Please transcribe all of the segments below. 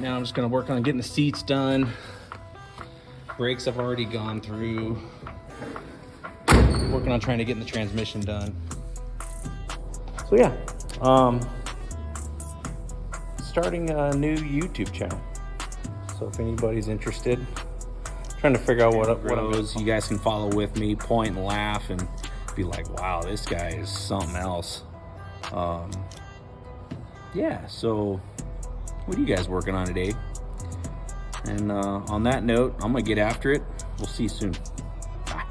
Right now I'm just gonna work on getting the seats done. Brakes I've already gone through. Working on trying to get the transmission done. So yeah, starting a new YouTube channel. So if anybody's interested, trying to figure out what it is you guys can follow with me, point and laugh, and be like, wow, this guy is something else. Yeah, so what are you guys working on today? And on that note, I'm gonna get after it. We'll see you soon. Bye.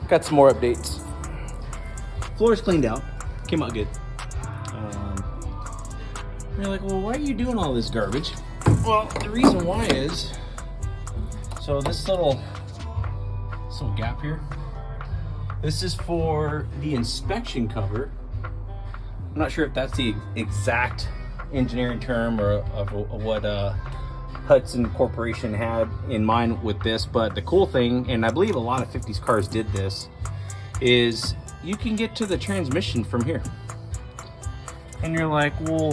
Got some more updates. Floor's cleaned out. Came out good. You're like, well, why are you doing all this garbage? Well, the reason why is, so this little gap here, this is for the inspection cover. I'm not sure if that's the exact engineering term or of what Hudson Corporation had in mind with this, but the cool thing, and I believe a lot of 50s cars did this, is you can get to the transmission from here. And you're like, well,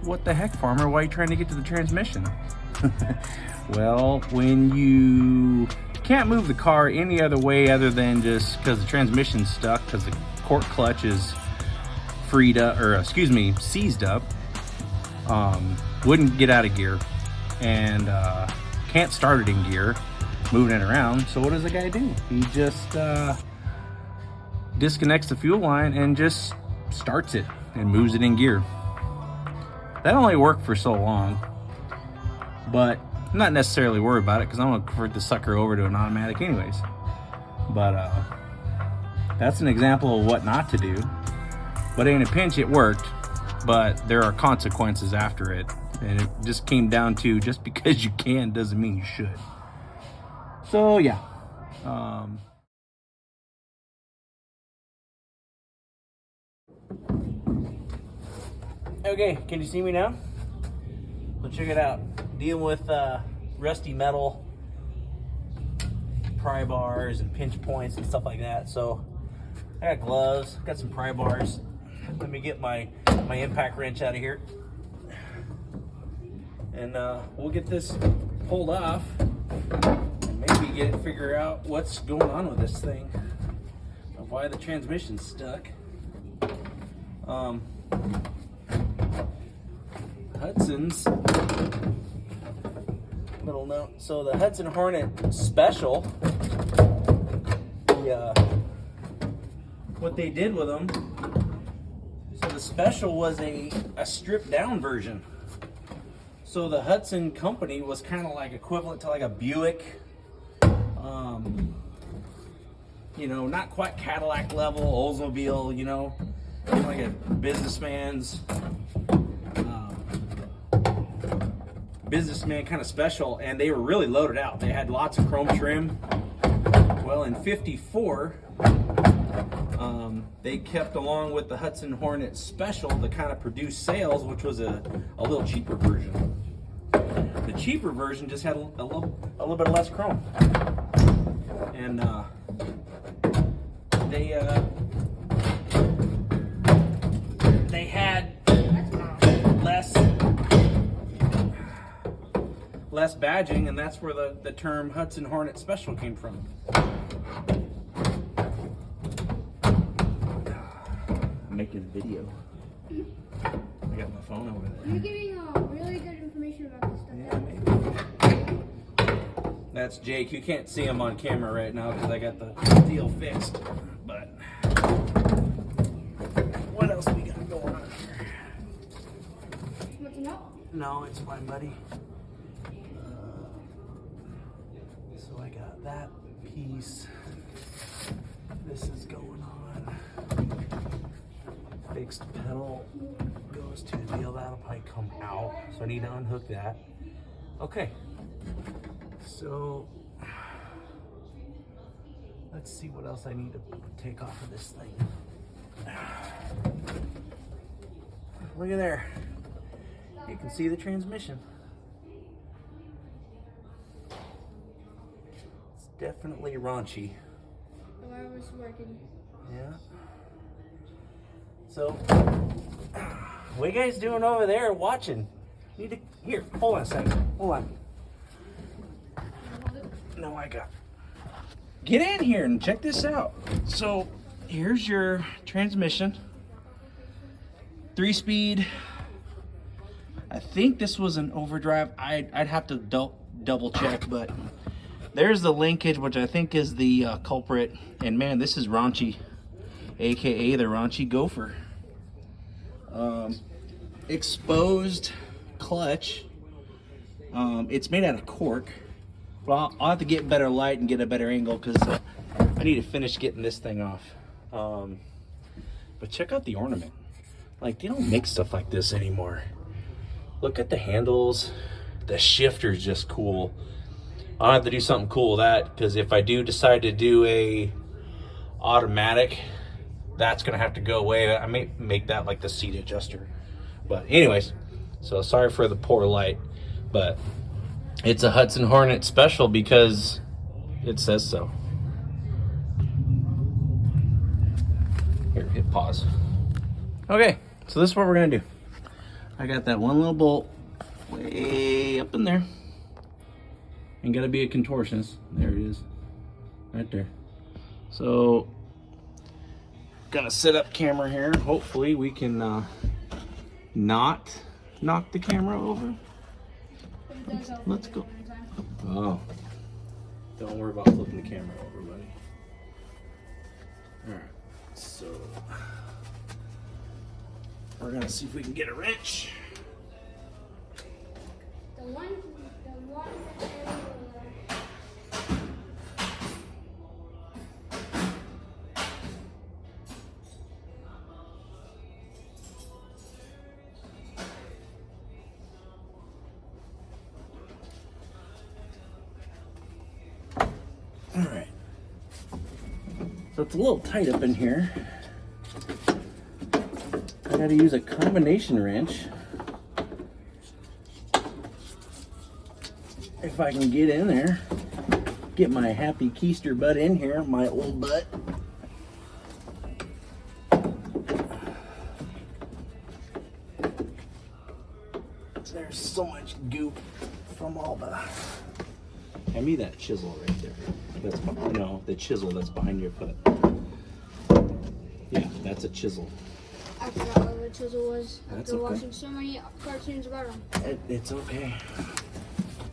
what the heck, farmer? Why are you trying to get to the transmission? Well, when you can't move the car any other way other than just because the transmission's stuck, because the cork clutch is freed up, or excuse me, seized up, wouldn't get out of gear, and can't start it in gear, moving it around. So what does the guy do? He just disconnects the fuel line and just starts it and moves it in gear. That only worked for so long, but I'm not necessarily worried about it because I'm gonna convert the sucker over to an automatic anyways. But that's an example of what not to do. But in a pinch, it worked, but there are consequences after it. And it just came down to, just because you can doesn't mean you should. So yeah. Okay, can you see me now? Well, check it out. Dealing with rusty metal pry bars and pinch points and stuff like that. So I got gloves, got some pry bars. Let me get my impact wrench out of here. And we'll get this pulled off and maybe figure out what's going on with this thing, of why the transmission's stuck. Hudson's little note. So the Hudson Hornet Special, what they did with them, so the Special was a stripped down version. So the Hudson company was kind of like equivalent to like a Buick, you know, not quite Cadillac level, Oldsmobile, you know, like a businessman kind of special, and they were really loaded out. They had lots of chrome trim. Well, in '54, they kept along with the Hudson Hornet Special to kind of produce sales, which was a little cheaper version. The cheaper version just had a little bit less chrome, and they had less badging, and that's where the term Hudson Hornet Special came from. I'm making a video. I got my phone over there. You're giving really good information about this stuff. Yeah, maybe. That's Jake. You can't see him on camera right now because I got the deal fixed. But what else we got going on here? Want to know? No, it's my buddy. So I got that piece. This this is going on. Fixed pedal goes to the deal. That'll probably come out. So I need to unhook that. Okay. So let's see what else I need to take off of this thing. Look at there. You can see the transmission. It's definitely raunchy. Whoever's working. Yeah. So, what are you guys doing over there watching? Need to, here, hold on a second. Hold on. No, I got. Get in here and check this out. So, here's your transmission. 3-speed. I think this was an overdrive. I'd have to double check, but there's the linkage, which I think is the culprit. And man, this is raunchy, aka the raunchy gopher. Exposed clutch. It's made out of cork. Well, I'll have to get better light and get a better angle because I need to finish getting this thing off. But check out the ornament. Like, they don't make stuff like this anymore. Look at the handles. The shifter's just cool. I'll have to do something cool with that because if I do decide to do a automatic, that's gonna have to go away. I may make that like the seat adjuster. But anyways, so sorry for the poor light, but it's a Hudson Hornet special because it says so. Here, hit pause. Okay, so this is what we're gonna do. I got that one little bolt way up in there. Ain't gotta be a contortionist. There it is, right there. So, got a setup camera here. Hopefully we can not knock the camera over. Let's go. Oh, don't worry about flipping the camera over, buddy. All right, so we're gonna see if we can get a wrench. The one All right. So it's a little tight up in here. I gotta use a combination wrench. If I can get in there, get my happy keister butt in here, my old butt. There's so much goop from all the. Hand me that chisel right there. That's no, the chisel that's behind your foot. Yeah, that's a chisel. I forgot what the chisel was That's after okay. watching so many cartoons about them. It's okay.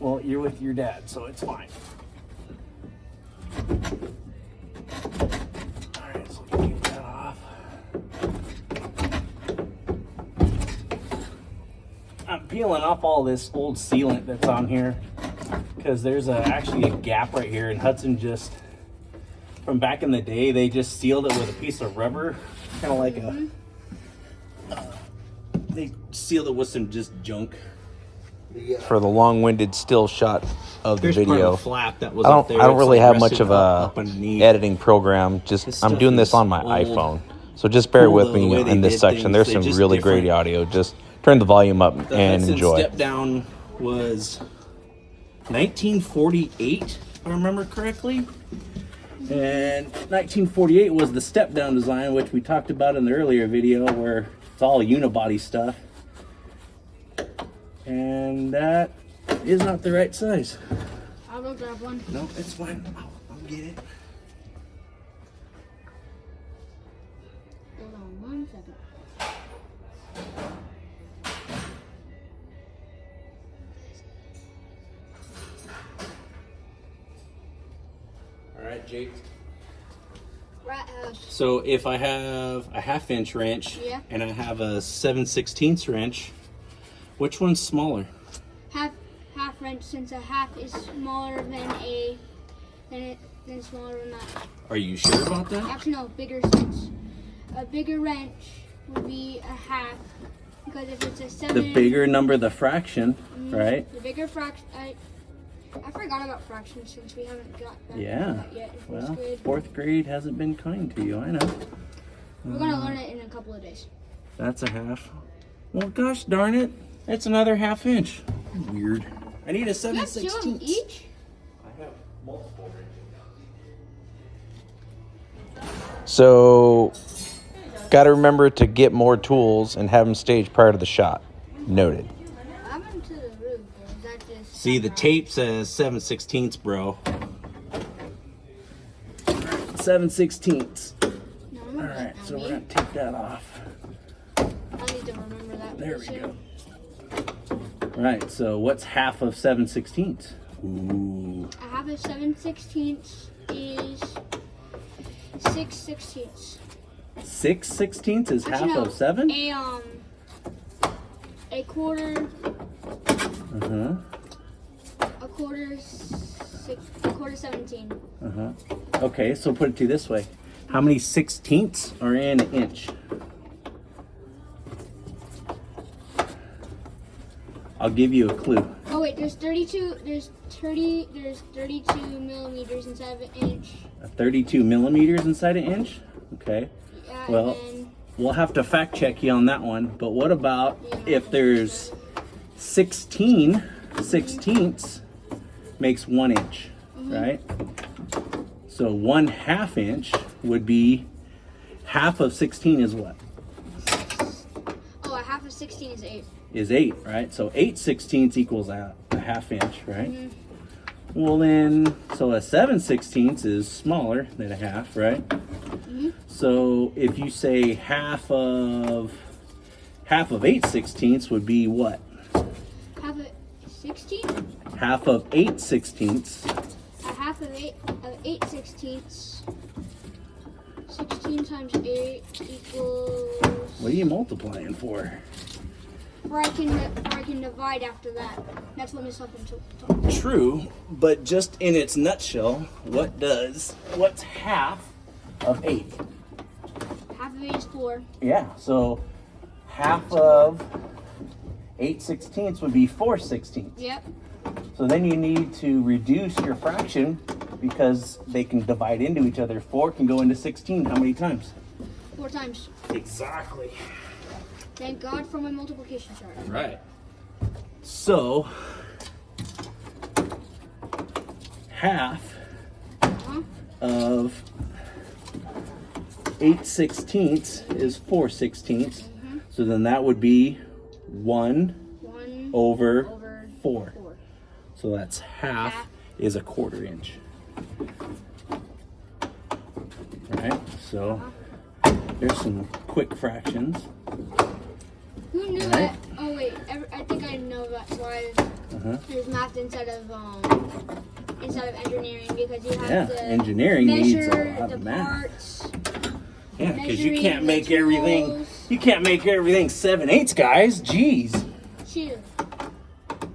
Well, you're with your dad, so it's fine. All right, so we get that off. I'm peeling off all this old sealant that's on here because there's actually a gap right here, and Hudson just, from back in the day, they just sealed it with a piece of rubber, kind of like a. They sealed it with some just junk. For the long-winded still shot of the Here's part video. of the flap that was I up don't there. It's really like have much rested of up a underneath. editing program. Just This I'm stuff doing this is on my old. iPhone. So just bear Cool, with though, the me way they in this did section. things, There's they're some just really great different. audio. Just turn the volume up The and Hudson enjoy. step down was 1948, if I remember correctly. And 1948 was the step down design, which we talked about in the earlier video, where it's all unibody stuff. And that is not the right size. I'll go grab one. No, it's fine. I'll get it. Hold on 1 second. All right, Jake. Rat house. So if I have a 1/2-inch wrench and I have a 7/16 wrench, which one's smaller? Half wrench, since a half is smaller than then smaller than that. Are you sure about that? Actually, no, bigger since a bigger wrench would be a half. Because if it's a 7... The bigger number, the fraction, right? The bigger fraction... I forgot about fractions since we haven't got that yet in well, grade. 4th grade hasn't been kind to you, I know. We're going to learn it in a couple of days. That's a half. Well, gosh darn it. It's another 1/2 inch. Weird. I need a 7/16. You have 2 of each? I have multiple wrenches. So, got to remember to get more tools and have them staged prior to the shot. Noted. I'm into the roof. Or is that just... See, the tape says 7/16, bro. 7/16. No, All right, so we're going to take that off. I need to remember that. There we go. All right, so what's half of 7/16? Ooh. A half of 7/16 is 6/16. 6/16 is Actually, half no, of 7? A quarter. A quarter 17. Okay, so put it to you this way. How many 16ths are in an inch? I'll give you a clue. Oh wait, there's 32 millimeters inside of an inch. 32 millimeters inside an inch? Okay. Yeah, Well, and then we'll have to fact check you on that one. But what about if there's 16 sixteenths makes 1 inch, right? So 1/2 inch would be half of 16 is what? oh, a half of 16 is 8. Is 8, right? So 8/16 equals a 1/2 inch, right? Well then, so a 7/16 is smaller than a half, right? So if you say half of 8/16 would be what? Half of 16? Half of 8/16. A half of 8/16. 16 times 8 equals... What are you multiplying for? Or I can divide after that. That's what Miss Huffman told me. True, but just in its nutshell, what's half of 8? Half of 8 is 4. Yeah, so half of 8/16 would be 4/16. Yep. So then you need to reduce your fraction because they can divide into each other. 4 can go into 16 how many times? 4 times. Exactly. Thank God for my multiplication chart. Right. So half of 8/16 is 4/16. So then that would be 1 over 4. So that's half is a 1/4 inch. Right? So there's some quick fractions. Who knew that? Oh wait, I think I know that's why there's math inside of engineering, because you have to engineering needs a measure lot the of math. parts. Yeah, because you measuring can't the make everything. tools. You can't make everything 7/8, guys. Jeez. Shoot.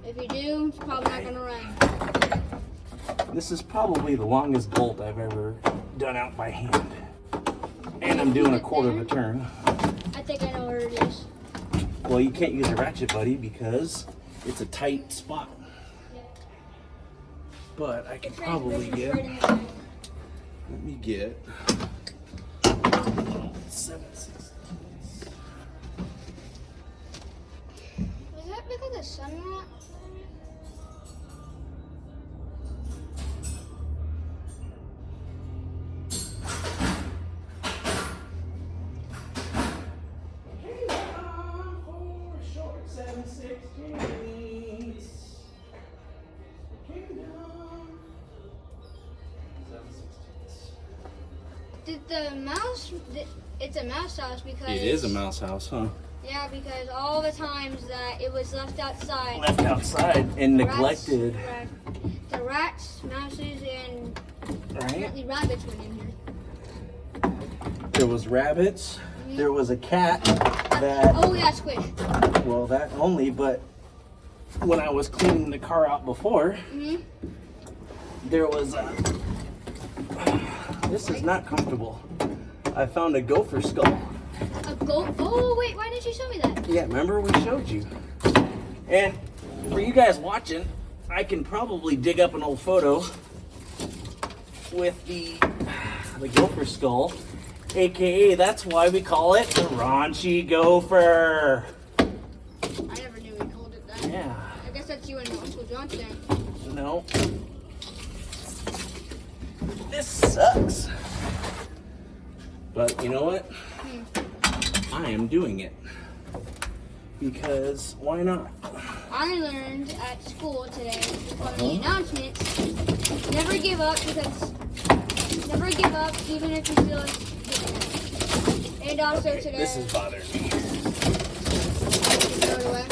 If you do, it's probably not gonna run. This is probably the longest bolt I've ever done out by hand, and I'm doing a 1/4 of a turn. I think I know where it is. Well, you can't use a ratchet, buddy, because it's a tight spot. But I can probably get. Let me get 7/16. Was that because the sun went out? Did the mouse? It's a mouse house because It is a mouse house, huh? Yeah, because all the times that it was left outside. Left outside and neglected. The rats, mouses, and apparently rabbits went in here. There was rabbits. There was a cat that. Oh yeah, squish. Well, that only, but when I was cleaning the car out before, there was This is not comfortable. I found a gopher skull. A goat? Oh, wait, why didn't you show me that? Yeah, remember we showed you. And for you guys watching, I can probably dig up an old photo with the gopher skull, aka that's why we call it the raunchy gopher. I never knew we called it that. Yeah. I guess that's you and Uncle Johnson. No. This sucks. But you know what? I am doing it. Because why not? I learned at school today from the announcements, never give up even if you feel like giving up. And also Okay, today. this is bothering me. Throw it away.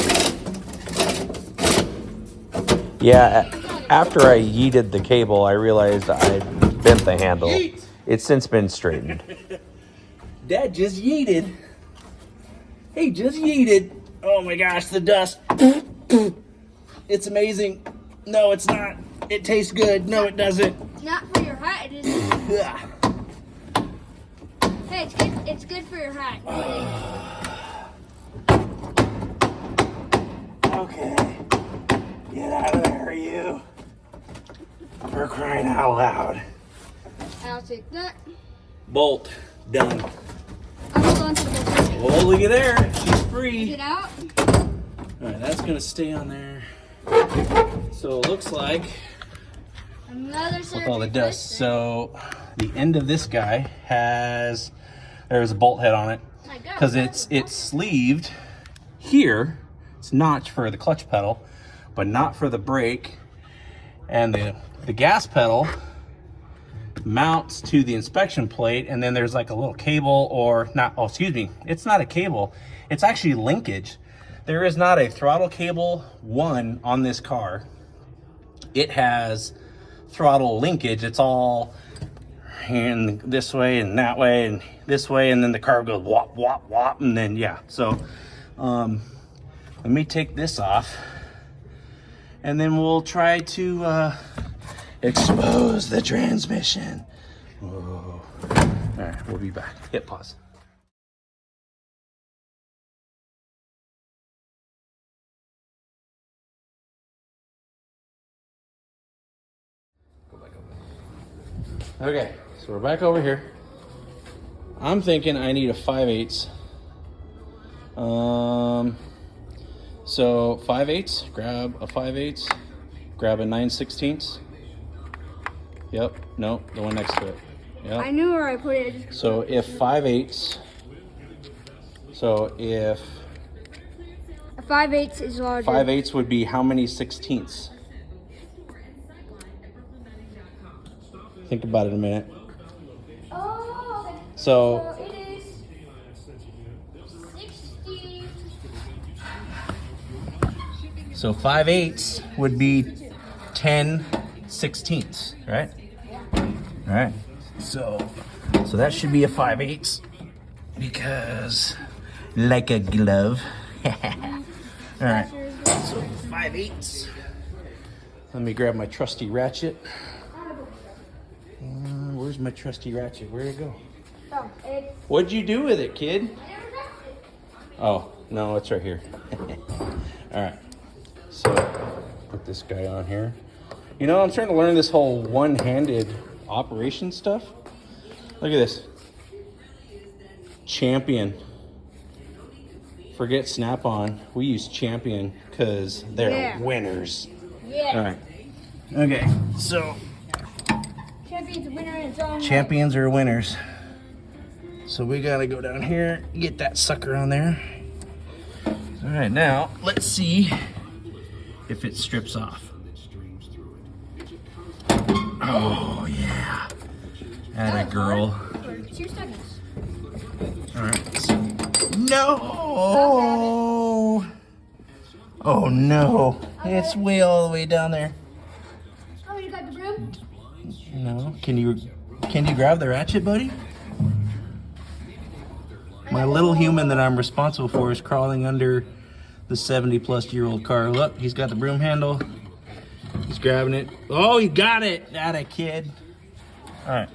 Yeah, after I yeeted the cable, I realized I bent the handle. Yeet! It's since been straightened. Dad just yeeted. He just yeeted. Oh my gosh, the dust. It's amazing. No, it's not. It tastes good. No, it doesn't. Not for your hat, it is. Ugh. Hey, it's good for your hat. Okay. Get out of there, you. For crying out loud. I'll take that. Bolt. Done. I'll hold on to the bolt. Oh, look at there. She's free. Get out. Alright, that's going to stay on there. So it looks like, Another with all the dust, so the end of this guy there's a bolt head on it. Because it's sleeved here. It's notched for the clutch pedal, but not for the brake. And the gas pedal mounts to the inspection plate, and then there's like a little cable, or not, oh excuse me, it's not a cable, it's actually linkage. There is not a throttle cable one on this car. It has throttle linkage. It's all in this way and that way and this way, and then the car goes wop wop wop, and then yeah. So let me take this off, and then we'll try to expose the transmission. Whoa. All right, we'll be back. Hit pause. Okay, so we're back over here. I'm thinking I need a 5/8. So 5/8, grab a 5/8, grab a 9/16. Yep, no, the one next to it. Yep. I knew where I put it. So if 5/8, A 5/8 is larger. 5/8 would be how many 16ths? Think about it a minute. Oh, okay. So it is 60. So 5/8 would be 10/16, right? All right. So that should be a 5/8 because like a glove. All right. So 5/8. Let me grab my trusty ratchet. Where's my trusty ratchet? Where'd it go? Oh, it's. What'd you do with it, kid? Oh, no, it's right here. All right. So put this guy on here. You know, I'm starting to learn this whole one-handed operation stuff. Look at this. Champion. Forget Snap-on. We use Champion because they're winners. Yeah. All right. Okay, so Champion's a winner in its own champions are winners. So we gotta go down here, get that sucker on there. All right, now let's see if it strips off. Oh yeah, atta girl. For 2 seconds. All right. So, no. Oh no, it's way all the way down there. Oh, you got the broom? No, can you grab the ratchet, buddy? My little human that I'm responsible for is crawling under the 70-plus-year-old car. Look, he's got the broom handle. He's grabbing it. Oh, he got it. Atta kid. All right.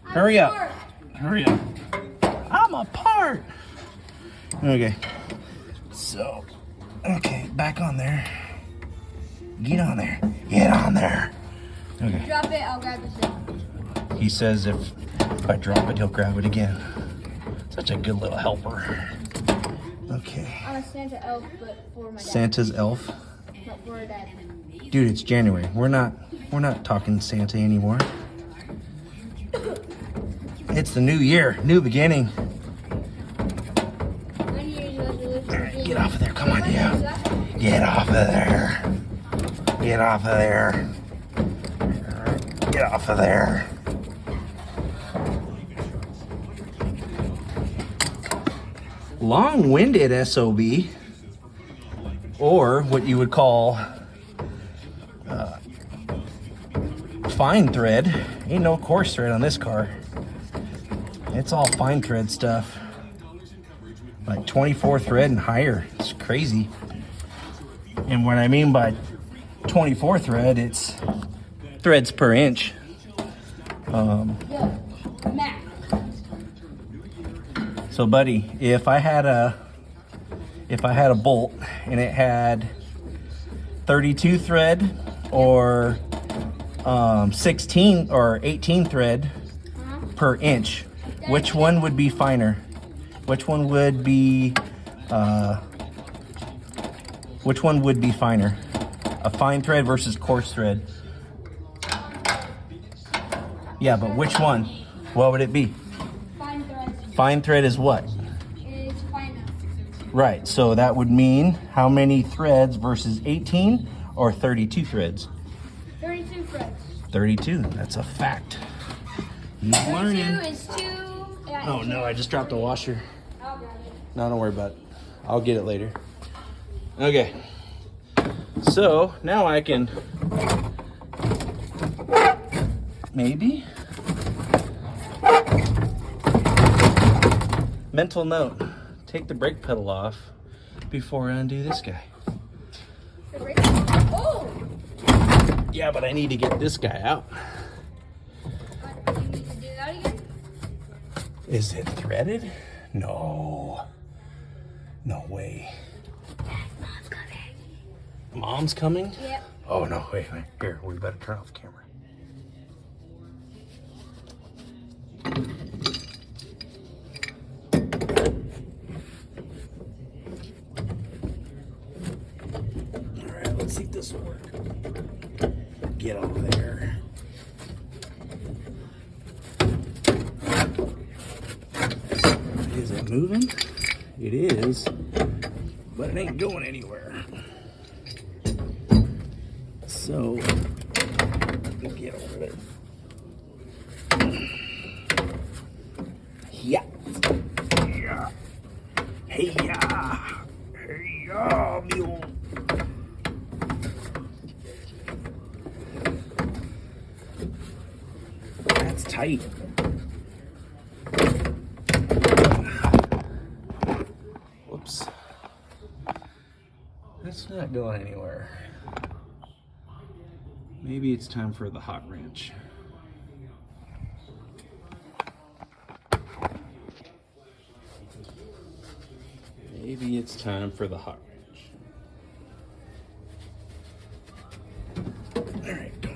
Hurry up. Hurry up. I'm apart. Okay. So, okay, back on there. Get on there. Get on there. Okay. Drop it, I'll grab the thing. He says if I drop it, he'll grab it again. Such a good little helper. Okay. I'm a Santa elf, but for my dad. Santa's elf. But for our dad. Dude, it's January. We're not talking Santa anymore. It's the new year, new beginning. Get off of there. Come on, yeah. Get off of there. Get off of there. Get off of there. Long-winded SOB, or what you would call fine thread. Ain't no coarse thread on this car. It's all fine thread stuff. Like 24 thread and higher. It's crazy. And what I mean by 24 thread, it's threads per inch. So buddy, if I had a bolt and it had 32 thread or 16 or 18 thread per inch, which one would be finer? Which one would be finer? A fine thread versus coarse thread. Yeah, but which one? What would it be? Fine thread. Fine thread is what? It's finer. Right, so that would mean how many threads versus 18 or 32 threads? 32 threads. 32, that's a fact. He's 32 learning. is 2. Yeah, Oh no, I just dropped a washer. I'll grab it. No, don't worry about it. I'll get it later. Okay. So now I can maybe mental note, take the brake pedal off before I undo this guy. Oh! Yeah, but I need to get this guy out. You need to do that again? Is it threaded? No. No way. Mom's coming. Mom's coming? Yep. Oh no, wait. Here, we better turn off the camera. Alright, let's see if this will work. Get over there. Is it moving? It is, but it ain't going anywhere. So, get over there. Yeah. Yeah. Hey, yeah. Hey, yeah, mule. That's tight. Whoops. That's not going anywhere. Maybe it's time for the hot wrench. Maybe it's time for the hot wrench. All right, go.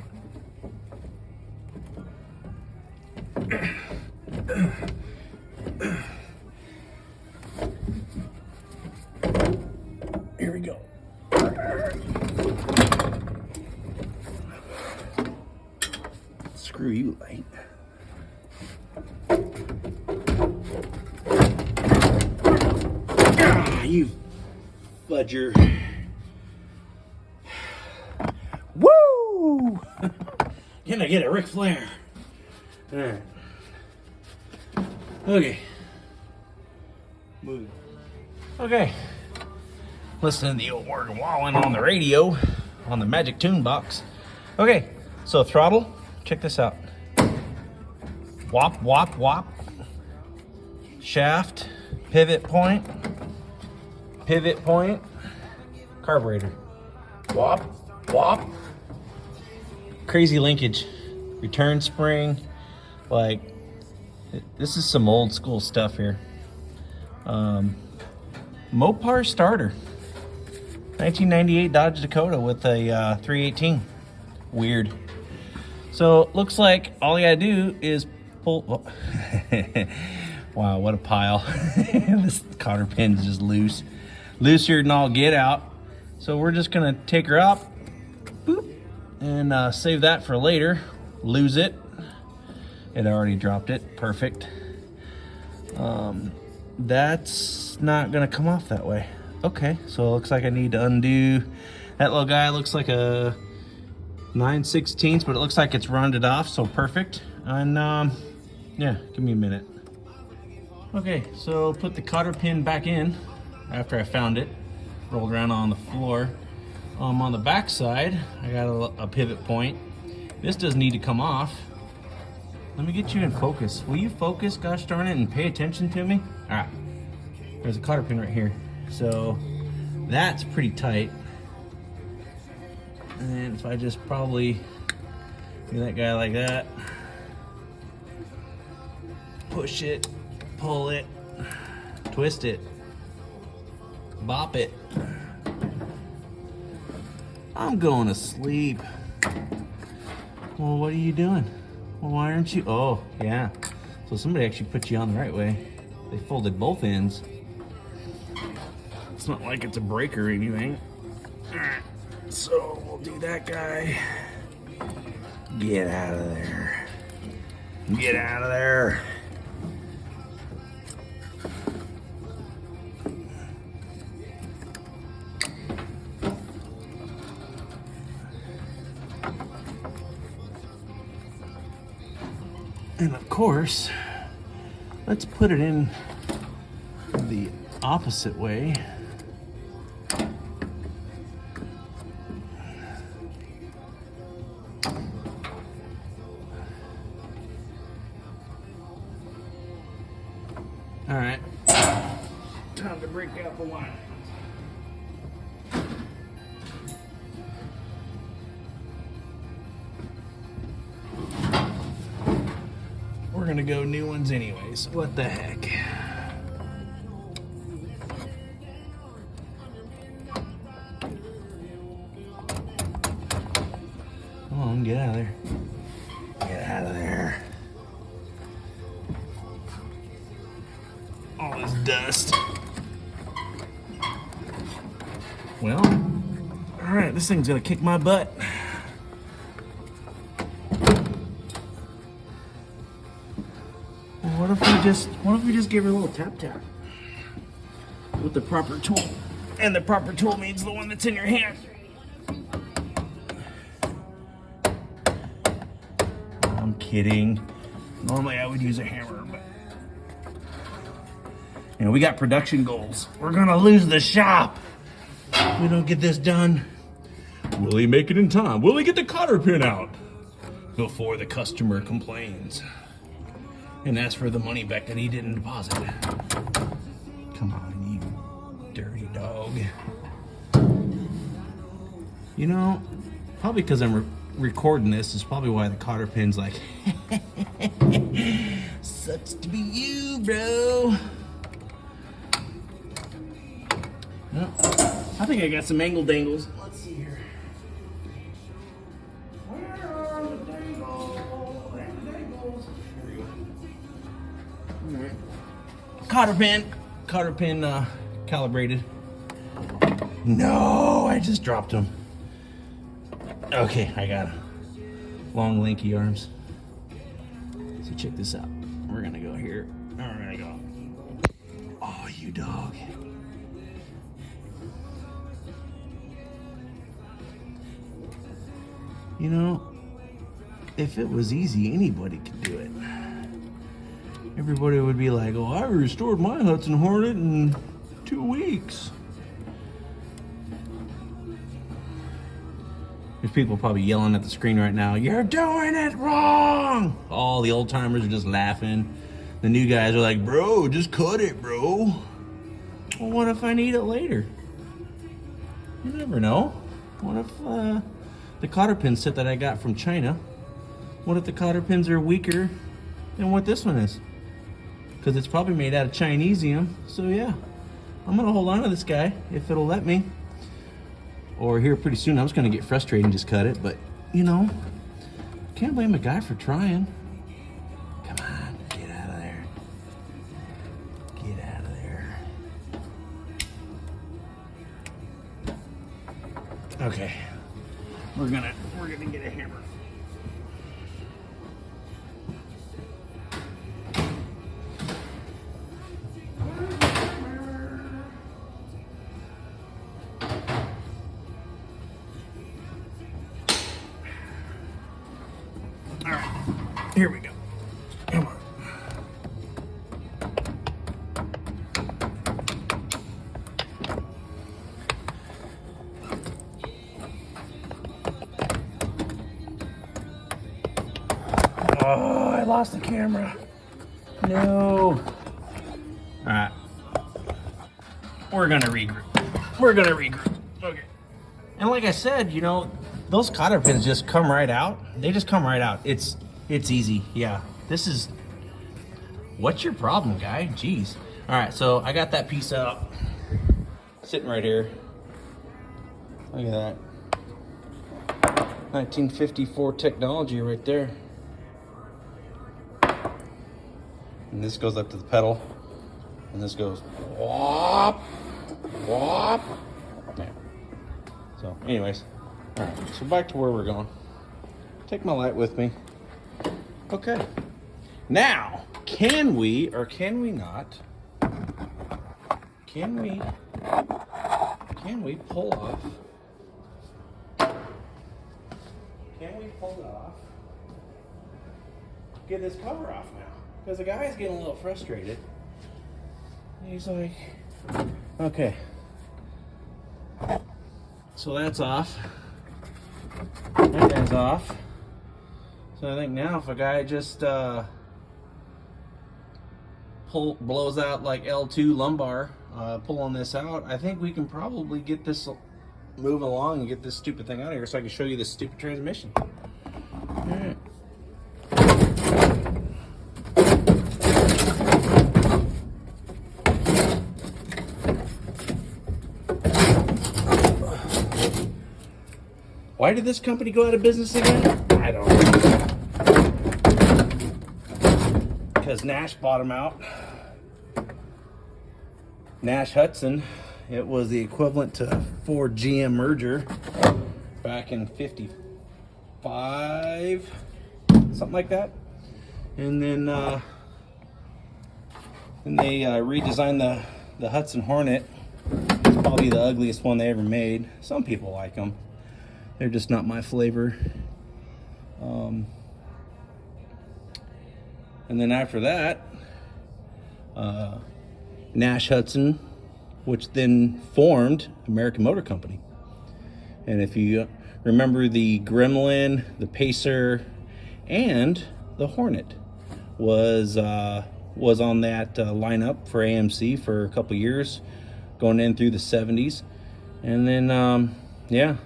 Here we go. Screw you, light. You fudger. Woo! Gonna get a Ric Flair. Alright. Okay. Move. Okay. Listening to the old Morgan Wallen on the radio, on the Magic Tune Box. Okay, so throttle. Check this out. Wop, wop, wop. Shaft, pivot point, carburetor. Wop, wop. Crazy linkage. Return spring, Like, this is some old school stuff here. Mopar starter. 1998 Dodge Dakota with a 318. Weird. So looks like all you gotta do is pull. Oh. Wow, what a pile. This cotter pin's just loose. Looser than all get out. So we're just gonna take her up, boop, and save that for later. Lose it. It already dropped it. Perfect. That's not gonna come off that way. Okay, so it looks like I need to undo that little guy. Looks like a 9/16, but it looks like it's rounded off, so perfect. And yeah, give me a minute. Okay, so put the cotter pin back in after I found it. Rolled around on the floor. On the back side, I got a pivot point. This does need to come off. Let me get you in focus. Will you focus, gosh darn it, and pay attention to me? All right, there's a cotter pin right here. So that's pretty tight. And if I just probably do that guy like that, push it, pull it, twist it, bop it. I'm going to sleep. Well, what are you doing? Well, why aren't you? Oh, yeah. So somebody actually put you on the right way. They folded both ends. It's not like it's a break or anything. So we'll do that guy. Get out of there. Get out of there. And of course, let's put it in the opposite way. All right, time to break out the wire. We're gonna go new ones anyways. What the heck? Come on, get out of there. Get out of there. All this dust. Well, all right, this thing's gonna kick my butt. What if we just give her a little tap tap with the proper tool? And the proper tool means the one that's in your hand. I'm kidding. Normally I would use a hammer, but you know, we got production goals. We're gonna lose the shop if we don't get this done. Will he make it in time? Will he get the cotter pin out before the customer complains and ask for the money back that he didn't deposit? Come on, you dirty dog. You know, probably because I'm recording this is probably why the cotter pin's like, sucks to be you, bro. Well, I think I got some angle dangles. Let's see here. Where are the dangles? There we go. All right. Cotter pin calibrated. No, I just dropped them. Okay, I got long, lanky arms. So check this out. We're gonna go here. We're gonna go. Oh, you dog. You know, if it was easy, anybody could do it. Everybody would be like, oh, I restored my Hudson Hornet in 2 weeks. There's people probably yelling at the screen right now, you're doing it wrong! All the old timers are just laughing. The new guys are like, bro, just cut it, bro. Well, what if I need it later? You never know. What if the cotter pin set that I got from China, what if the cotter pins are weaker than what this one is. Because it's probably made out of Chinesium. So yeah, I'm gonna hold on to this guy if it'll let me. Or here pretty soon, I was gonna get frustrated and just cut it, but you know, can't blame a guy for trying. Come on, get out of there. Get out of there. Okay, we're gonna get a hammer. All right, here we go. Come on. Oh, I lost the camera. No. All right. We're gonna regroup. Okay. And like I said, you know, those cotter pins just come right out. They just come right out. It's easy. Yeah. This is. What's your problem, guy? Jeez. All right. So I got that piece out, sitting right here. Look at that. 1954 technology right there. And this goes up to the pedal, and this goes whop, whop. Yeah. So, anyways, all right. So back to where we're going. Take my light with me. Okay. Now, can we or can we not? Can we pull off? Can we pull it off? Get this cover off now. Because the guy's getting a little frustrated. He's like, okay. So that's off. That guy's off. So I think now if a guy just blows out like L2 lumbar, pulling this out, I think we can probably get this moving along and get this stupid thing out of here so I can show you this stupid transmission. All right. Why did this company go out of business again? I don't know. Because Nash bought them out. Nash Hudson. It was the equivalent to Ford GM merger back in '55, something like that. And then they redesigned the Hudson Hornet. It's probably the ugliest one they ever made. Some people like them. They're just not my flavor. And then after that, Nash Hudson, which then formed American Motor Company. And if you remember, the Gremlin, the Pacer, and the Hornet was on that lineup for AMC for a couple years, going in through the 70s. And then, yeah.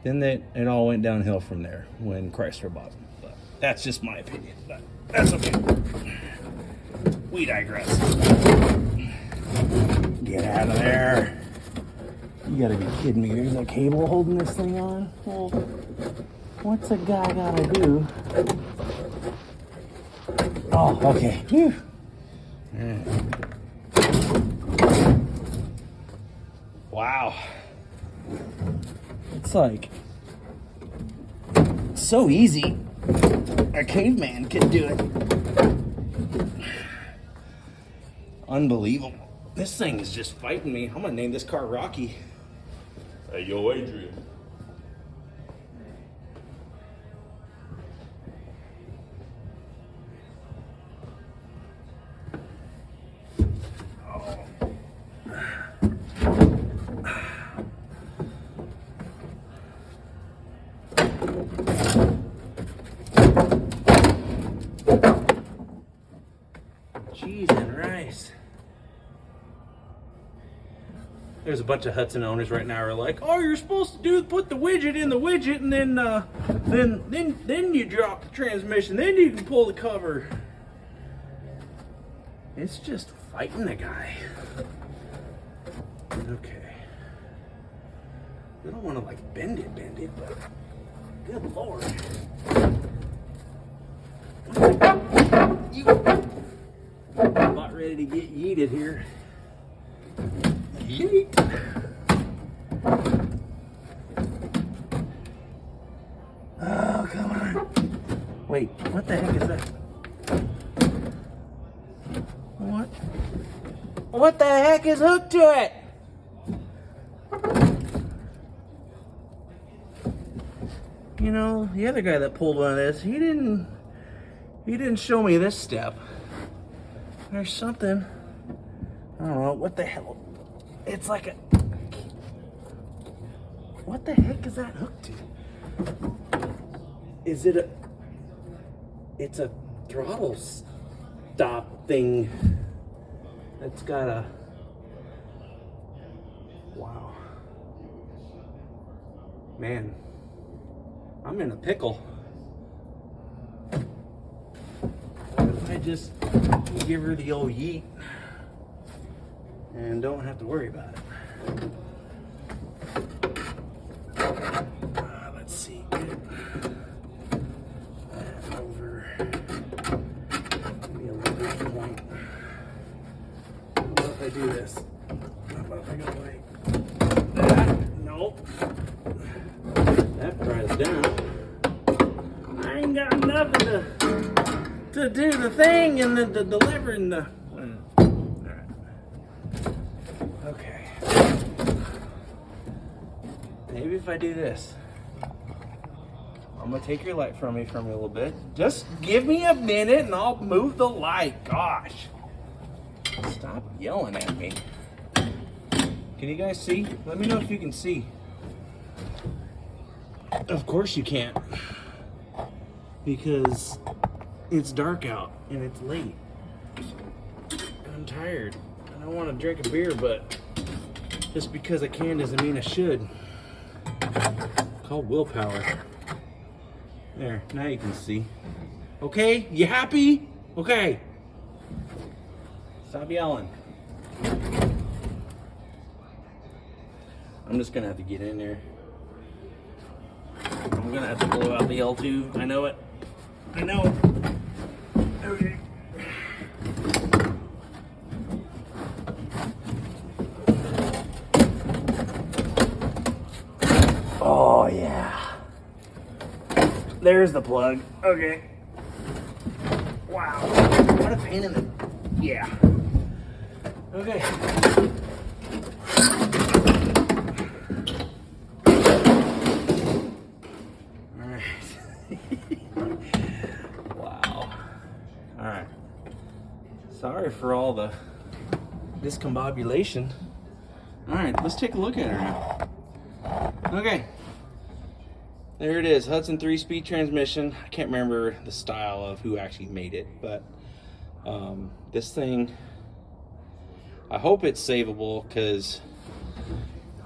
Then it all went downhill from there when Chrysler bought them. But that's just my opinion. But that's okay. We digress. Get out of there. You gotta be kidding me. There's a cable holding this thing on? Well, what's a guy gotta do? Oh, okay. Whew. All right. Wow. It's like so easy. A caveman could do it. Unbelievable. This thing is just fighting me. I'm gonna name this car Rocky. Hey, yo, Adrian. Cheese and rice. There's a bunch of Hudson owners right now who are like, oh, you're supposed to put the widget in the widget, and then you drop the transmission, then you can pull the cover. It's just fighting the guy. Okay. We don't want to like bend it, but good Lord. You about ready to get yeeted here. Yeet. Oh, come on. Wait, what the heck is that? What the heck is hooked to it? You know, the other guy that pulled one of this, he didn't show me this step. There's something. I don't know, what the hell? It's like a... What the heck is that hooked to? Is it a... It's a throttle stop thing. It's got a... Wow. Man. I'm in a pickle. I just give her the old yeet and don't have to worry about it. Let's see. Over. Maybe a leverage point. What if I do this? What if I go like that? Nope. That price down. I ain't got nothing to do the thing and the delivering the. Alright. Okay. Maybe if I do this. I'm gonna take your light from me for a little bit. Just give me a minute and I'll move the light. Gosh. Stop yelling at me. Can you guys see? Let me know if you can see. Of course you can't. Because it's dark out and it's late. I'm tired. I don't want to drink a beer, but just because I can doesn't mean I should. It's called willpower. There, now you can see. Okay, you happy? Okay. Stop yelling. I'm just gonna have to get in there. I'm gonna have to blow out the L2. I know it. I know it. Okay. Oh yeah. There's the plug. Okay. Wow. What a pain in the... Yeah. Okay. Wow. All right. Sorry for all the discombobulation. All right, let's take a look at her now. Okay. There it is, Hudson 3-speed transmission. I can't remember the style of who actually made it, but this thing, I hope it's savable because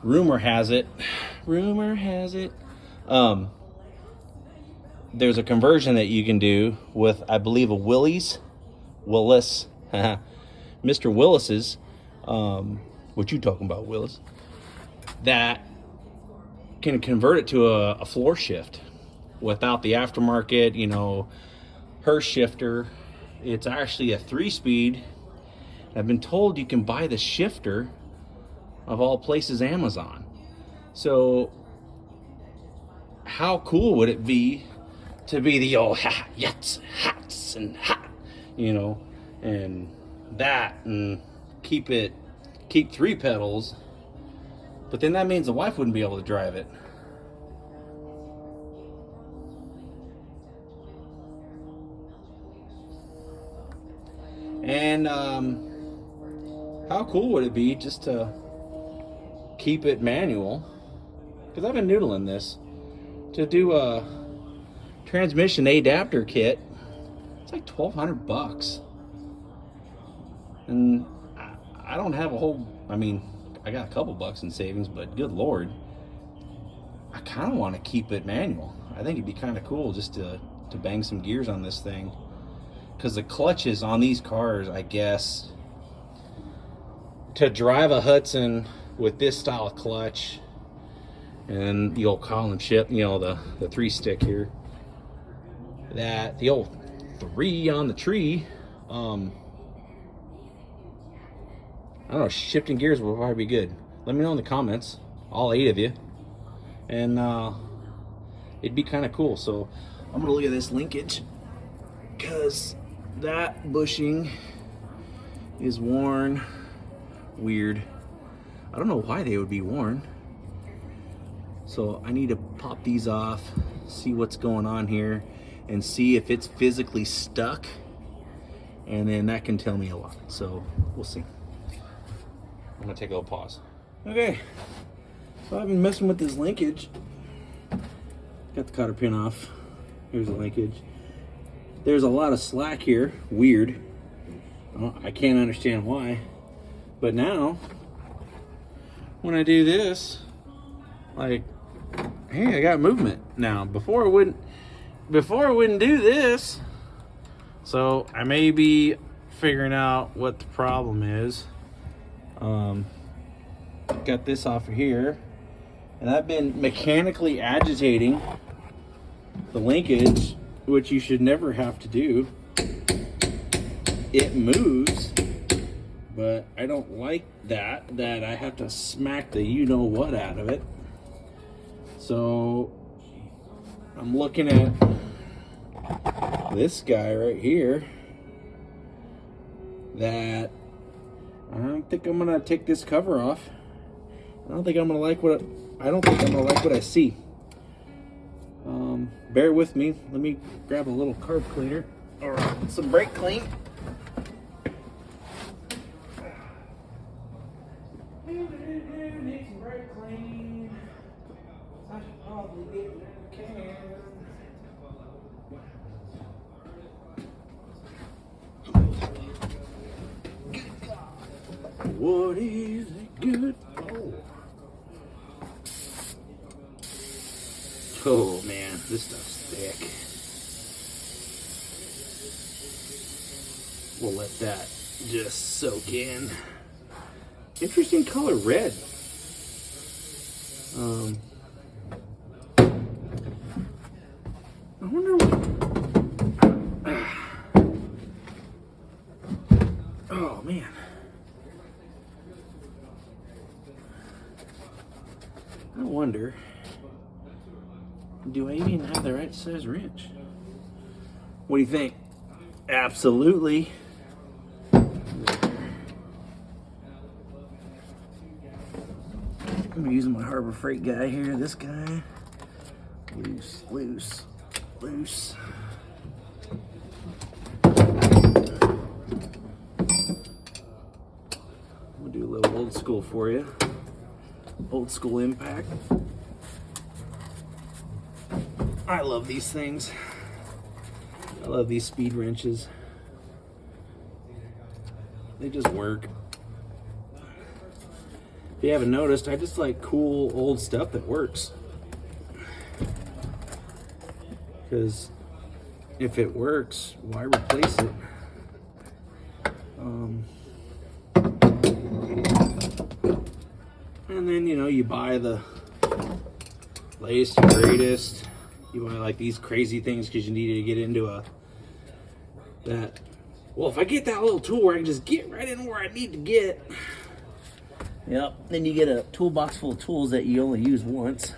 rumor has it, there's a conversion that you can do with, I believe, a Willis, Mr. Willis's, what you talking about, Willis? That can convert it to a floor shift without the aftermarket, you know, her shifter. It's actually a 3-speed. I've been told you can buy the shifter, of all places, Amazon. So how cool would it be to be the old hats and you know, and that, and keep 3 pedals, but then that means the wife wouldn't be able to drive it. And how cool would it be just to keep it manual? Because I've been noodling this to do a transmission adapter kit. It's like $1,200, and I don't have a whole. I mean, I got a couple bucks in savings, but good Lord, I kind of want to keep it manual. I think it'd be kind of cool just to bang some gears on this thing. Because the clutches on these cars, I guess, to drive a Hudson with this style of clutch and the old column shift, you know, the 3-stick here, that the old 3 on the tree, I don't know, shifting gears would probably be good. Let me know in the comments, all 8 of you, and it'd be kind of cool. So I'm gonna look at this linkage, because that bushing is worn weird. I don't know why they would be worn. So I need to pop these off, see what's going on here, and see if it's physically stuck. And then that can tell me a lot. So we'll see. I'm gonna take a little pause. Okay, so I've been messing with this linkage. Got the cotter pin off. Here's the linkage. There's a lot of slack here, weird. I can't understand why. But now, when I do this, like, hey, I got movement now. Before I wouldn't do this. So I may be figuring out what the problem is. Got this off of here, and I've been mechanically agitating the linkage, which you should never have to do. It moves, but I don't like that I have to smack the you-know-what out of it. So I'm looking at this guy right here, that I don't think I'm gonna take this cover off. I don't think I'm gonna like what I see. Bear with me. Let me grab a little carb cleaner or some brake clean. Need some brake clean. I should probably get in the can. What is it good for? Oh man, this stuff's thick. We'll let that just soak in. Interesting color, red. I wonder what... Oh man. I wonder, do I even have the right size wrench? What do you think? Absolutely. I'm using my Harbor Freight guy here. This guy. Loose, loose, loose. We'll do a little old school for you. Old school impact. I love these things. I love these speed wrenches. They just work. If you haven't noticed, I just like cool old stuff that works. Because if it works, why replace it? And then, you know, you buy the latest and greatest. You buy like these crazy things because you need to get into well, if I get that little tool where I can just get right in where I need to get. Yep, then you get a toolbox full of tools that you only use once.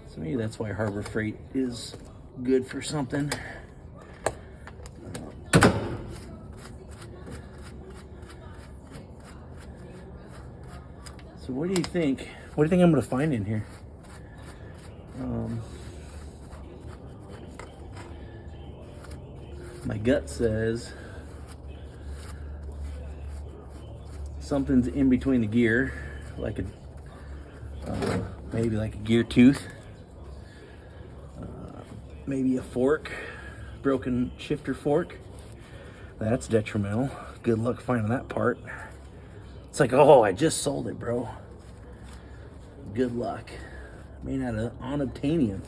So maybe that's why Harbor Freight is good for something. So what do you think? What do you think I'm going to find in here? My gut says something's in between the gear, like maybe like a gear tooth, maybe a fork, broken shifter fork. That's detrimental. Good luck finding that part. It's like, oh, I just sold it, bro. Good luck. Made out of unobtainium.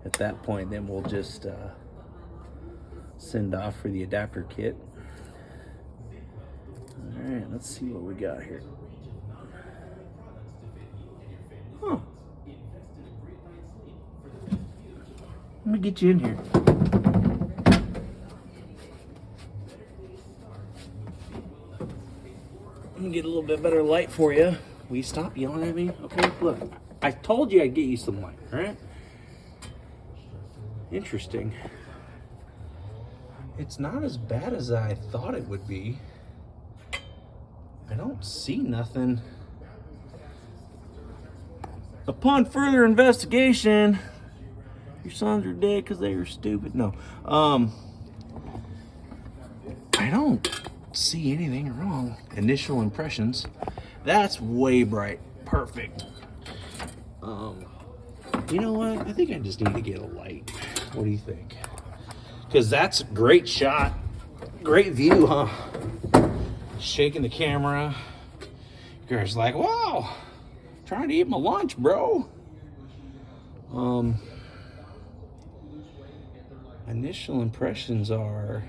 At that point, then we'll just send off for the adapter kit. All right, let's see what we got here. Huh. Let me get you in here. Let me get a little bit better light for you. Will you stop yelling at me? Okay, look. I told you I'd get you some light, all right? Interesting. It's not as bad as I thought it would be. I don't see nothing. Upon further investigation, your sons are dead because they were stupid. No. I don't see anything wrong. Initial impressions. That's way bright. Perfect. You know what? I think I just need to get a light. What do you think? Because that's a great shot. Great view, huh? Shaking the camera. Girl's like, wow. Trying to eat my lunch, bro. Initial impressions are...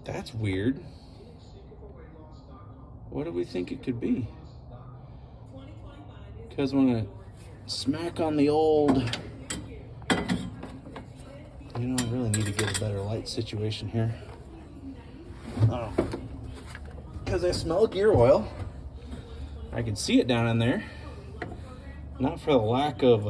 That's weird. What do we think it could be? Because I'm gonna smack on the old... You know, I really need to get a better light situation here. Oh. Because I smell gear oil. I can see it down in there. Not for the lack of...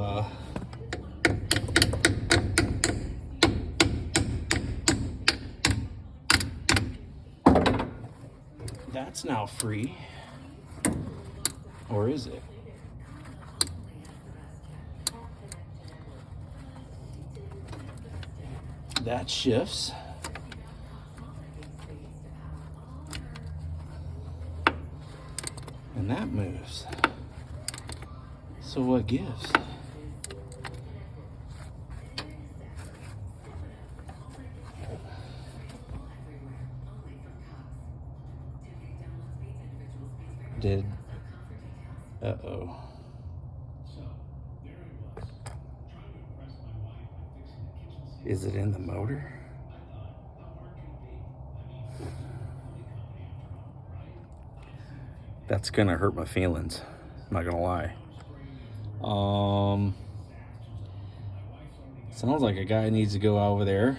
That's now free. Or is it? That shifts. And that moves. So what gives? Uh-oh. Is it in the motor? That's gonna hurt my feelings. I'm not gonna lie. Sounds like a guy needs to go over there,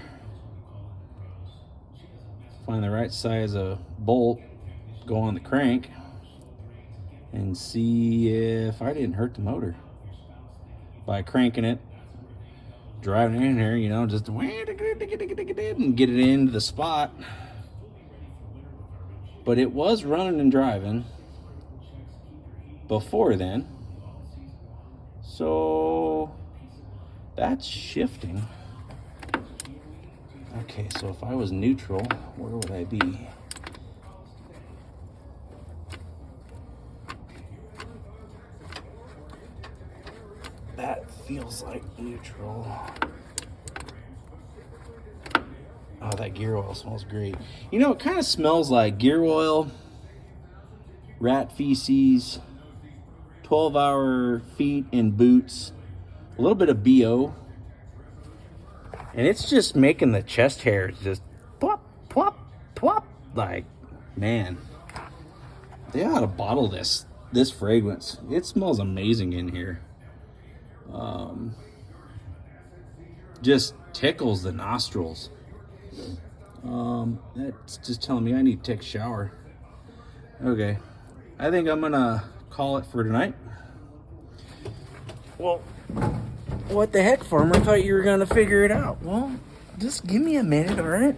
find the right size of bolt, go on the crank, and see if I didn't hurt the motor by cranking it, driving it in here, you know, just and get it into the spot. But it was running and driving before then. So that's shifting. Okay, so if I was neutral, where would I be? That feels like neutral. Oh, that gear oil smells great. You know, it kind of smells like gear oil, rat feces, 12-hour feet in boots, a little bit of BO. And it's just making the chest hairs just plop, plop, plop. Like, man, they ought to bottle this fragrance. It smells amazing in here. Just tickles the nostrils. That's just telling me I need to take a shower. Okay, I think I'm gonna call it for tonight. Well, what the heck, farmer? I thought you were gonna figure it out. Well, just give me a minute, all right?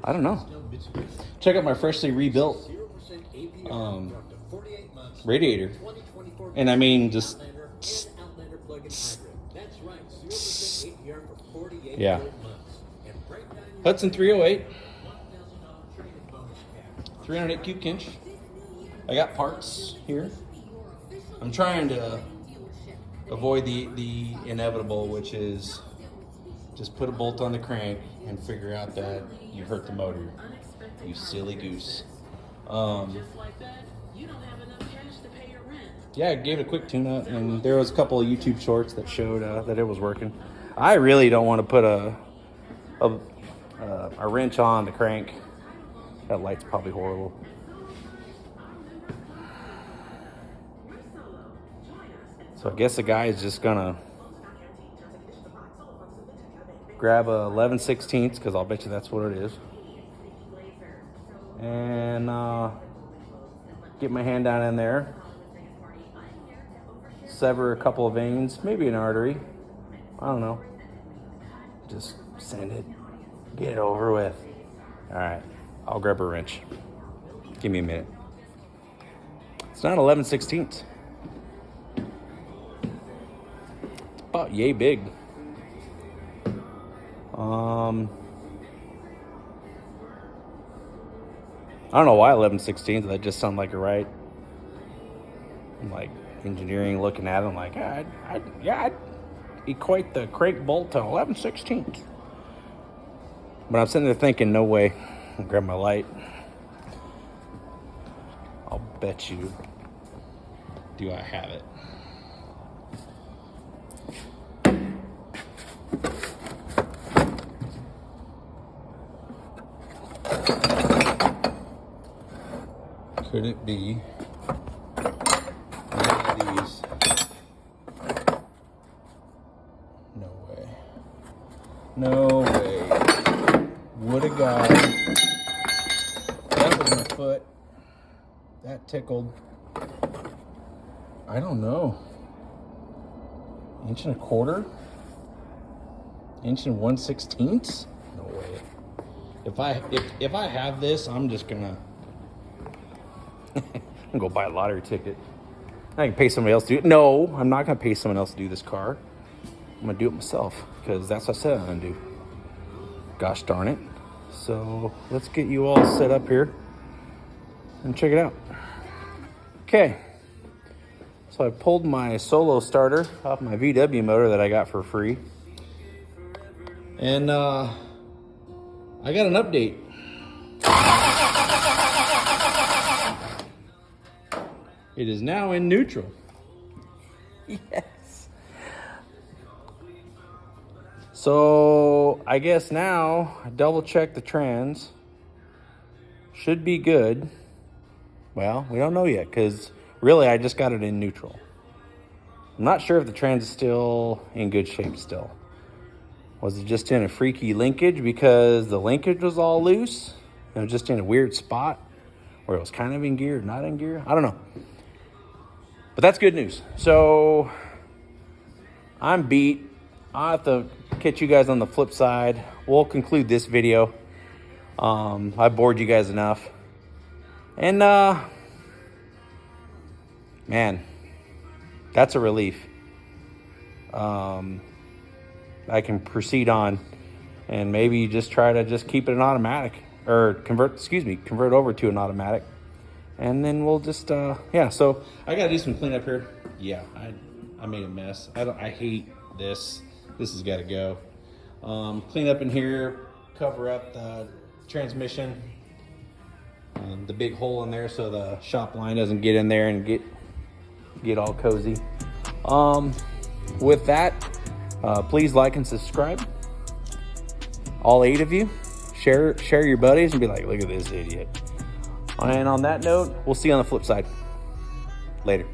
I don't know. Check out my freshly rebuilt radiator, and I mean just yeah. Hudson 308, 308 cubic inch. I got parts here. I'm trying to avoid the inevitable, which is just put a bolt on the crank and figure out that you hurt the motor. You silly goose. Yeah, I gave it a quick tune-up, and there was a couple of YouTube shorts that showed that it was working. I really don't want to put a wrench on the crank. That light's probably horrible. So I guess the guy is just gonna grab a 11/16, because I'll bet you that's what it is, and get my hand down in there, sever a couple of veins, maybe an artery, I don't know, just send it, get it over with. All right, I'll grab a wrench. Give me a minute. It's not 11/16. It's about yay big. I don't know why 11/16. That just sounded like a right. I'm like engineering, looking at it. I'm like, I'd equate the crank bolt to 11/16. But I'm sitting there thinking, no way. I'll grab my light. I'll bet you. Do I have it? Could it be one of these? No way. No way. Woulda got it. That was my foot. That tickled. I don't know. 1.25 inches? 1/16? No way. If I have this, I'm just gonna I'm gonna go buy a lottery ticket. I can pay somebody else to do it. No, I'm not gonna pay someone else to do this car. I'm gonna do it myself, because that's what I said I'm gonna do. Gosh darn it. So let's get you all set up here and check it out. Okay. So I pulled my solo starter off my VW motor that I got for free. And I got an update. It is now in neutral. Yes. So I guess now I double check the trans. Should be good. Well, we don't know yet, because really I just got it in neutral. I'm not sure if the trans is still in good shape still. Was it just in a freaky linkage because the linkage was all loose? It was just in a weird spot where it was kind of in gear, not in gear? I don't know. But that's good news. So I'm beat. I'll have to catch you guys on the flip side. We'll conclude this video. I bored you guys enough. And man, that's a relief. I can proceed on and maybe just try to just keep it an automatic, or convert over to an automatic. And then we'll just, yeah, so I got to do some cleanup here. Yeah, I made a mess. I hate this. This has got to go. Clean up in here, cover up the transmission, the big hole in there so the shop line doesn't get in there and get all cozy. With that, please like and subscribe. All 8 of you. Share your buddies and be like, look at this idiot. And on that note, we'll see you on the flip side. Later.